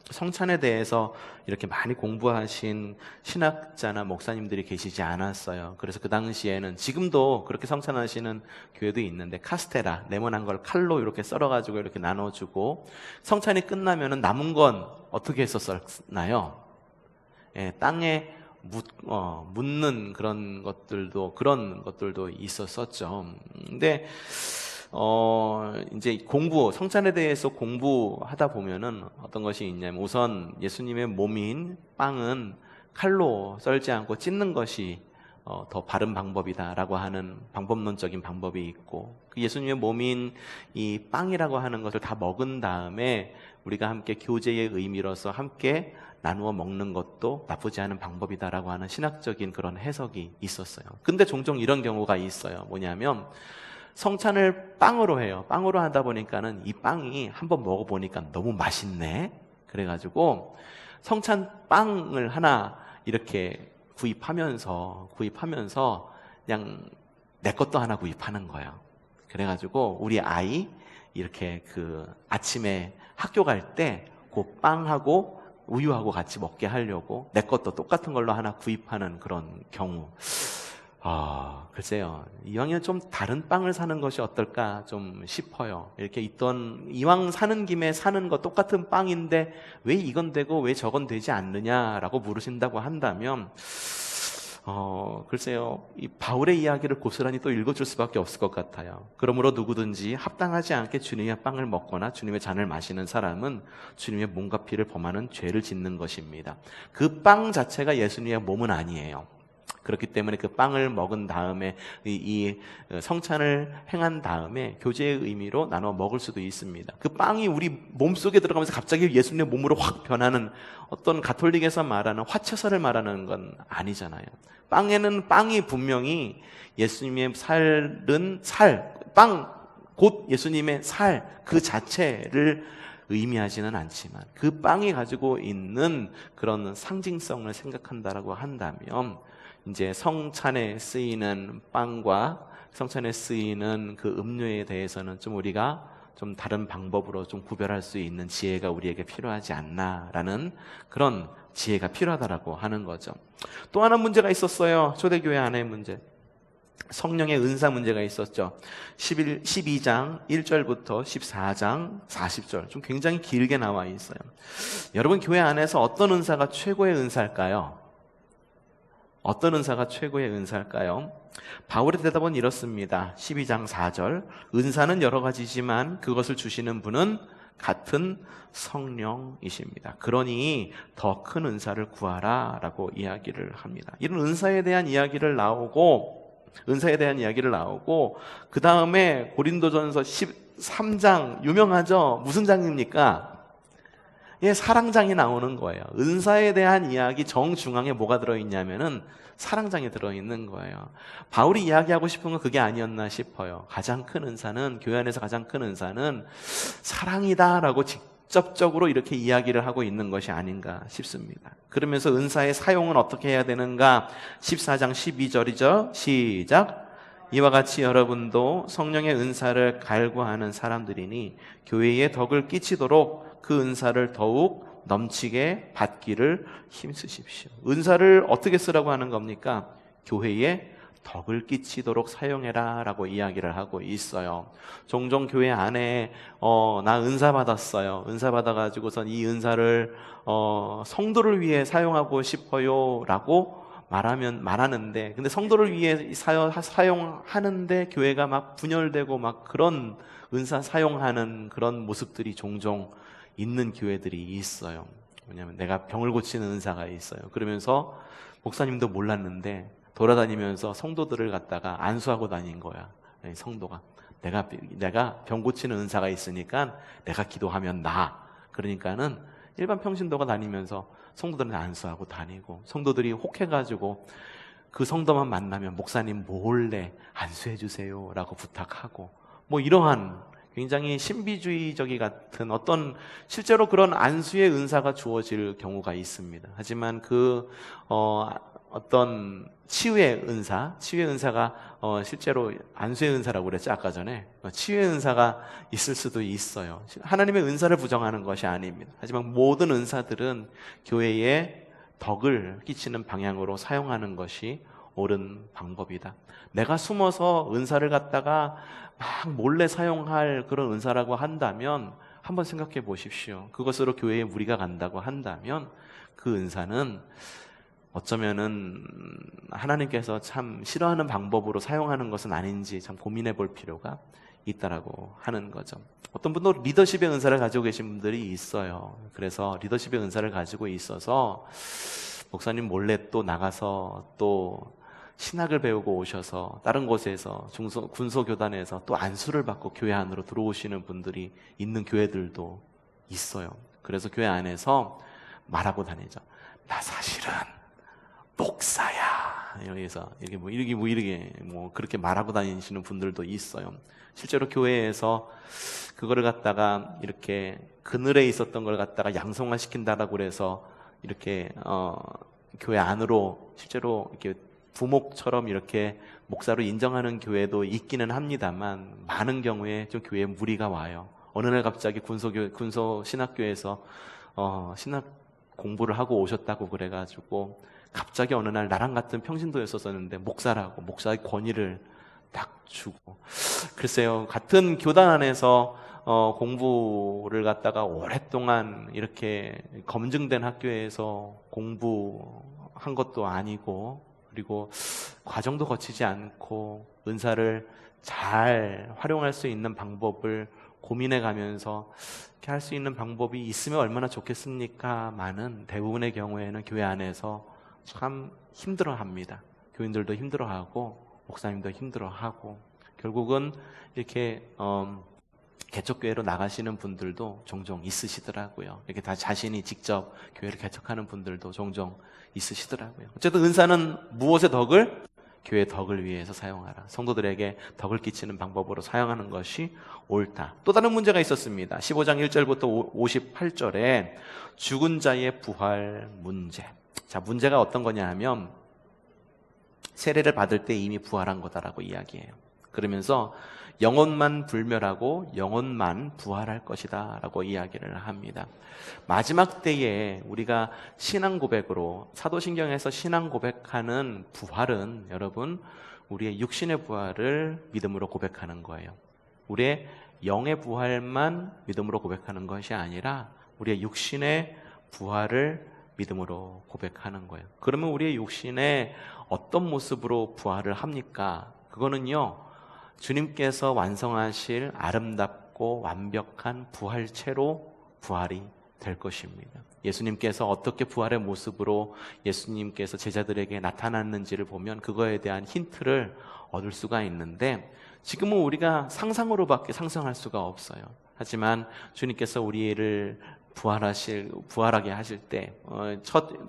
S1: 성찬에 대해서 이렇게 많이 공부하신 신학자나 목사님들이 계시지 않았어요. 그래서 그 당시에는 지금도 그렇게 성찬하시는 교회도 있는데 카스테라, 네모난 걸 칼로 이렇게 썰어가지고 이렇게 나눠주고 성찬이 끝나면은 남은 건 어떻게 했었나요? 땅에 묻는 그런 것들도 있었었죠. 근데 이제 성찬에 대해서 공부하다 보면은 어떤 것이 있냐면 우선 예수님의 몸인 빵은 칼로 썰지 않고 찢는 것이 더 바른 방법이다라고 하는 방법론적인 방법이 있고 그 예수님의 몸인 이 빵이라고 하는 것을 다 먹은 다음에 우리가 함께 교제의 의미로서 함께 나누어 먹는 것도 나쁘지 않은 방법이다라고 하는 신학적인 그런 해석이 있었어요. 근데 종종 이런 경우가 있어요. 뭐냐면 성찬을 빵으로 해요. 빵으로 하다 보니까는 이 빵이 한번 먹어보니까 너무 맛있네. 그래가지고 성찬 빵을 하나 이렇게 구입하면서 그냥 내 것도 하나 구입하는 거예요. 그래가지고 우리 아이 이렇게 그 아침에 학교 갈 때 그 빵하고 우유하고 같이 먹게 하려고 내 것도 똑같은 걸로 하나 구입하는 그런 경우. 글쎄요. 이왕이면 좀 다른 빵을 사는 것이 어떨까 좀 싶어요. 이렇게 이왕 사는 김에 사는 거 똑같은 빵인데 왜 이건 되고 왜 저건 되지 않느냐라고 물으신다고 한다면 글쎄요. 이 바울의 이야기를 고스란히 또 읽어줄 수밖에 없을 것 같아요. 그러므로 누구든지 합당하지 않게 주님의 빵을 먹거나 주님의 잔을 마시는 사람은 주님의 몸과 피를 범하는 죄를 짓는 것입니다. 그 빵 자체가 예수님의 몸은 아니에요. 그렇기 때문에 그 빵을 먹은 다음에 이 성찬을 행한 다음에 교제의 의미로 나눠 먹을 수도 있습니다. 그 빵이 우리 몸속에 들어가면서 갑자기 예수님의 몸으로 확 변하는 어떤 가톨릭에서 말하는 화채살을 말하는 건 아니잖아요. 빵이 분명히 예수님의 빵, 곧 예수님의 살 그 자체를 의미하지는 않지만 그 빵이 가지고 있는 그런 상징성을 생각한다라고 한다면 이제 성찬에 쓰이는 빵과 성찬에 쓰이는 그 음료에 대해서는 좀 우리가 좀 다른 방법으로 좀 구별할 수 있는 지혜가 우리에게 필요하지 않나라는 그런 지혜가 필요하다라고 하는 거죠. 또 하나 문제가 있었어요. 초대교회 안에 문제. 성령의 은사 문제가 있었죠. 12장 1절부터 14장 40절 좀 굉장히 길게 나와 있어요. 여러분 교회 안에서 어떤 은사가 최고의 은사일까요? 어떤 은사가 최고의 은사일까요? 바울의 대답은 이렇습니다. 12장 4절 은사는 여러 가지지만 그것을 주시는 분은 같은 성령이십니다. 그러니 더 큰 은사를 구하라 라고 이야기를 합니다. 이런 은사에 대한 이야기를 나오고 그 다음에 고린도전서 13장 유명하죠? 무슨 장입니까? 예, 사랑장이 나오는 거예요. 은사에 대한 이야기 정중앙에 뭐가 들어있냐면은 사랑장이 들어있는 거예요. 바울이 이야기하고 싶은 건 그게 아니었나 싶어요. 가장 큰 은사는, 교회 안에서 가장 큰 은사는 사랑이다라고 직접적으로 이렇게 이야기를 하고 있는 것이 아닌가 싶습니다. 그러면서 은사의 사용은 어떻게 해야 되는가? 14장 12절이죠. 시작. 이와 같이 여러분도 성령의 은사를 갈구하는 사람들이니 교회에 덕을 끼치도록 그 은사를 더욱 넘치게 받기를 힘쓰십시오. 은사를 어떻게 쓰라고 하는 겁니까? 교회에 덕을 끼치도록 사용해라 라고 이야기를 하고 있어요. 종종 교회 안에 나 은사 받았어요. 은사 받아가지고선 이 은사를 성도를 위해 사용하고 싶어요 라고 말하는데, 근데 성도를 위해 사용하는데 교회가 막 분열되고 막 그런 은사 사용하는 그런 모습들이 종종 있는 교회들이 있어요. 왜냐하면 내가 병을 고치는 은사가 있어요. 그러면서 목사님도 몰랐는데 돌아다니면서 성도들을 갖다가 안수하고 다닌 거야. 성도가 내가 병 고치는 은사가 있으니까 내가 기도하면 나. 그러니까는 일반 평신도가 다니면서 성도들은 안수하고 다니고, 성도들이 혹해가지고 그 성도만 만나면 목사님 몰래 안수해 주세요 라고 부탁하고, 뭐 이러한 굉장히 신비주의적이 같은 어떤 실제로 그런 안수의 은사가 주어질 경우가 있습니다. 하지만 어떤 치유의 은사가 실제로 안수의 은사라고 그랬죠. 아까 전에 치유의 은사가 있을 수도 있어요. 하나님의 은사를 부정하는 것이 아닙니다. 하지만 모든 은사들은 교회에 덕을 끼치는 방향으로 사용하는 것이 옳은 방법이다. 내가 숨어서 은사를 갖다가 막 몰래 사용할 그런 은사라고 한다면 한번 생각해 보십시오. 그것으로 교회에 무리가 간다고 한다면 그 은사는 어쩌면은 하나님께서 참 싫어하는 방법으로 사용하는 것은 아닌지 참 고민해 볼 필요가 있다라고 하는 거죠. 어떤 분도 리더십의 은사를 가지고 계신 분들이 있어요. 그래서 리더십의 은사를 가지고 있어서 목사님 몰래 또 나가서 또 신학을 배우고 오셔서 다른 곳에서 군소교단에서 또 안수를 받고 교회 안으로 들어오시는 분들이 있는 교회들도 있어요. 그래서 교회 안에서 말하고 다니죠. 나 사실은 목사야. 여기서 이렇게 그렇게 말하고 다니시는 분들도 있어요. 실제로 교회에서 그거를 갖다가 이렇게 그늘에 있었던 걸 갖다가 양성화 시킨다라고 그래서 이렇게 교회 안으로 실제로 이렇게 부목처럼 이렇게 목사로 인정하는 교회도 있기는 합니다만 많은 경우에 좀 교회에 무리가 와요. 어느 날 갑자기 군소 신학교에서 신학 공부를 하고 오셨다고 그래가지고 갑자기 어느 날 나랑 같은 평신도였었는데 목사라고 목사의 권위를 딱 주고, 글쎄요, 같은 교단 안에서 공부를 갖다가 오랫동안 이렇게 검증된 학교에서 공부한 것도 아니고, 그리고 과정도 거치지 않고 은사를 잘 활용할 수 있는 방법을 고민해 가면서 이렇게 할 수 있는 방법이 있으면 얼마나 좋겠습니까? 많은 대부분의 경우에는 교회 안에서 참 힘들어합니다. 교인들도 힘들어하고 목사님도 힘들어하고, 결국은 이렇게 개척교회로 나가시는 분들도 종종 있으시더라고요. 이렇게 다 자신이 직접 교회를 개척하는 분들도 종종 있으시더라고요. 어쨌든 은사는 무엇의 덕을 교회 덕을 위해서 사용하라. 성도들에게 덕을 끼치는 방법으로 사용하는 것이 옳다. 또 다른 문제가 있었습니다. 15장 1절부터 58절에 죽은 자의 부활 문제. 자, 문제가 어떤 거냐 하면 세례를 받을 때 이미 부활한 거다라고 이야기해요. 그러면서 영혼만 불멸하고 영혼만 부활할 것이다 라고 이야기를 합니다. 마지막 때에 우리가 신앙 고백으로, 사도신경에서 신앙 고백하는 부활은 여러분, 우리의 육신의 부활을 믿음으로 고백하는 거예요. 우리의 영의 부활만 믿음으로 고백하는 것이 아니라 우리의 육신의 부활을 믿음으로 고백하는 거예요. 그러면 우리의 육신의 어떤 모습으로 부활을 합니까? 그거는요, 주님께서 완성하실 아름답고 완벽한 부활체로 부활이 될 것입니다. 예수님께서 어떻게 부활의 모습으로 예수님께서 제자들에게 나타났는지를 보면 그거에 대한 힌트를 얻을 수가 있는데, 지금은 우리가 상상으로밖에 상상할 수가 없어요. 하지만 주님께서 우리를 부활하게 하실 때,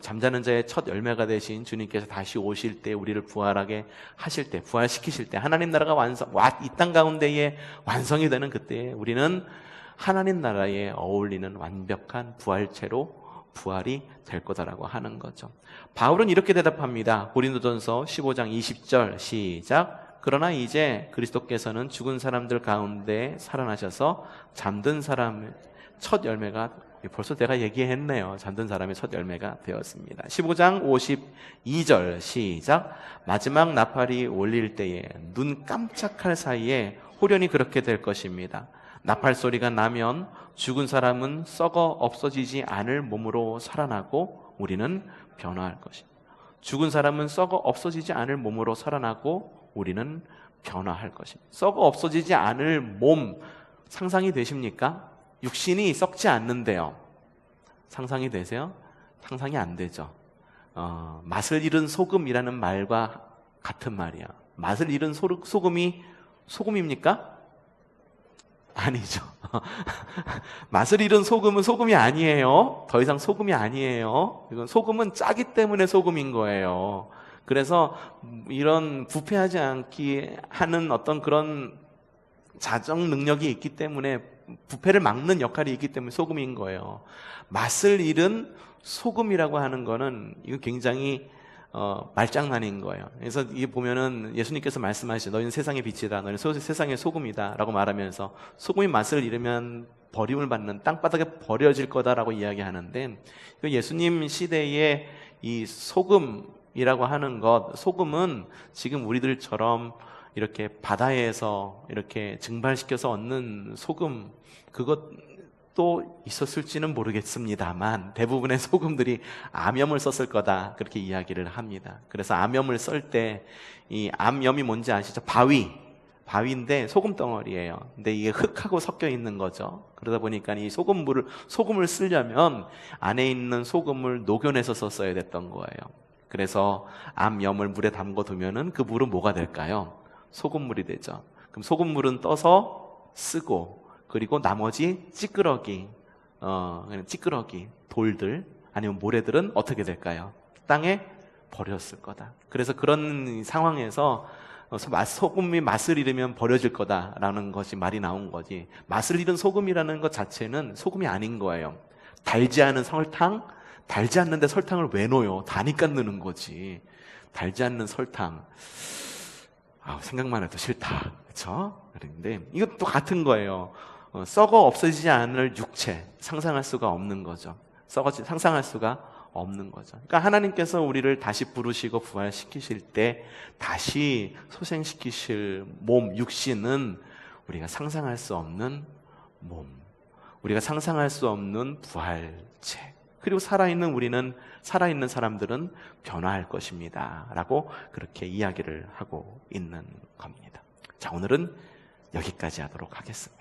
S1: 잠자는 자의 첫 열매가 되신 주님께서 다시 오실 때, 우리를 부활하게 하실 때, 부활시키실 때, 하나님 나라가 이 땅 가운데에 완성이 되는 그때에 우리는 하나님 나라에 어울리는 완벽한 부활체로 부활이 될 거다라고 하는 거죠. 바울은 이렇게 대답합니다. 고린도전서 15장 20절 시작. 그러나 이제 그리스도께서는 죽은 사람들 가운데 살아나셔서 잠든 사람의 첫 열매가, 벌써 내가 얘기했네요. 잠든 사람의 첫 열매가 되었습니다. 15장 52절 시작. 마지막 나팔이 울릴 때에 눈 깜짝할 사이에 호련히 그렇게 될 것입니다. 나팔 소리가 나면 죽은 사람은 썩어 없어지지 않을 몸으로 살아나고 우리는 변화할 것입니다. 죽은 사람은 썩어 없어지지 않을 몸으로 살아나고 우리는 변화할 것입니다. 썩어 없어지지 않을 몸 상상이 되십니까? 육신이 썩지 않는데요. 상상이 되세요? 상상이 안 되죠. 맛을 잃은 소금이라는 말과 같은 말이야. 맛을 잃은 소금이 소금입니까? 아니죠. 맛을 잃은 소금은 소금이 아니에요. 더 이상 소금이 아니에요. 이건 소금은 짜기 때문에 소금인 거예요. 그래서 이런 부패하지 않게 하는 어떤 그런 자정 능력이 있기 때문에, 부패를 막는 역할이 있기 때문에 소금인 거예요. 맛을 잃은 소금이라고 하는 거는 이거 굉장히 말장난인 거예요. 그래서 이게 보면은 예수님께서 말씀하시죠. 너희는 세상의 빛이다. 너희는 세상의 소금이다. 라고 말하면서 소금이 맛을 잃으면 버림을 받는, 땅바닥에 버려질 거다라고 이야기하는데, 예수님 시대에 이 소금이라고 하는 것, 소금은 지금 우리들처럼 이렇게 바다에서 이렇게 증발시켜서 얻는 소금, 그것도 있었을지는 모르겠습니다만 대부분의 소금들이 암염을 썼을 거다, 그렇게 이야기를 합니다. 그래서 암염을 쓸 때, 이 암염이 뭔지 아시죠? 바위인데 소금 덩어리예요. 근데 이게 흙하고 섞여 있는 거죠. 그러다 보니까 이 소금을 쓰려면 안에 있는 소금을 녹여내서 썼어야 됐던 거예요. 그래서 암염을 물에 담궈 두면은 그 물은 뭐가 될까요? 소금물이 되죠. 그럼 소금물은 떠서 쓰고, 그리고 나머지 찌끄러기, 돌들 아니면 모래들은 어떻게 될까요? 땅에 버렸을 거다. 그래서 그런 상황에서 소금이 맛을 잃으면 버려질 거다라는 것이 말이 나온 거지, 맛을 잃은 소금이라는 것 자체는 소금이 아닌 거예요. 달지 않은 설탕, 달지 않는데 설탕을 왜 넣어요? 다니까 넣는 거지. 달지 않는 설탕, 생각만 해도 싫다, 그렇죠? 그런데 이것도 같은 거예요. 썩어 없어지지 않을 육체, 상상할 수가 없는 거죠. 상상할 수가 없는 거죠. 그러니까 하나님께서 우리를 다시 부르시고 부활시키실 때 다시 소생시키실 몸, 육신은 우리가 상상할 수 없는 몸, 우리가 상상할 수 없는 부활체, 그리고 살아있는 사람들은 변화할 것입니다 라고 그렇게 이야기를 하고 있는 겁니다. 자, 오늘은 여기까지 하도록 하겠습니다.